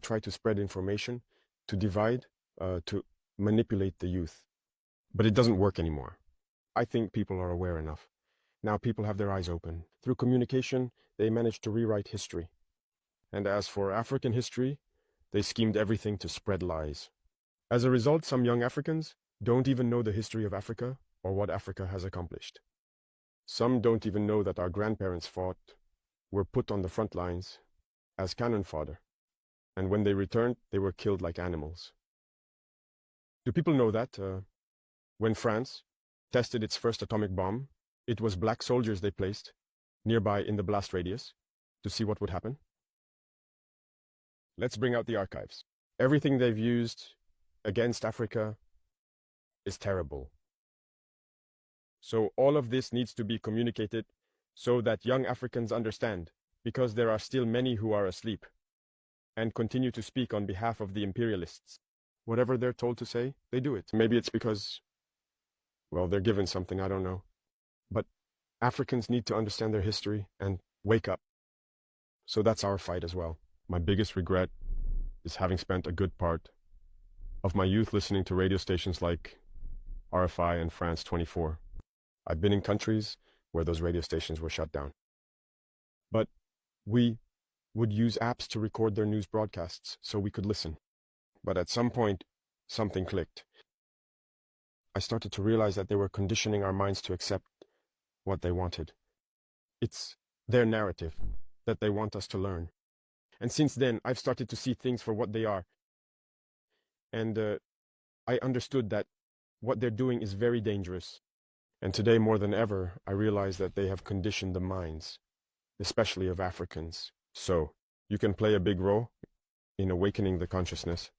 try to spread information, to divide, to manipulate the youth. But it doesn't work anymore. I think people are aware enough. Now people have their eyes open. Through communication, they managed to rewrite history. And as for African history, they schemed everything to spread lies. As a result, some young Africans don't even know the history of Africa or what Africa has accomplished. Some don't even know that our grandparents fought, were put on the front lines as cannon fodder, and when they returned, they were killed like animals. Do people know that when France tested its first atomic bomb, it was black soldiers they placed nearby in the blast radius to see what would happen? Let's bring out the archives. Everything they've used against Africa is terrible. So all of this needs to be communicated so that young Africans understand, because there are still many who are asleep and continue to speak on behalf of the imperialists. Whatever they're told to say, they do it. Maybe it's because, well, they're given something, I don't know. But Africans need to understand their history and wake up. So that's our fight as well. My biggest regret is having spent a good part of my youth listening to radio stations like RFI and France 24. I've been in countries where those radio stations were shut down. But we would use apps to record their news broadcasts so we could listen. But at some point, something clicked. I started to realize that they were conditioning our minds to accept what they wanted. It's their narrative that they want us to learn. And since then, I've started to see things for what they are. And I understood that what they're doing is very dangerous. And today, more than ever, I realize that they have conditioned the minds, especially of Africans. So, you can play a big role in awakening the consciousness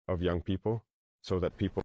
of young people so that people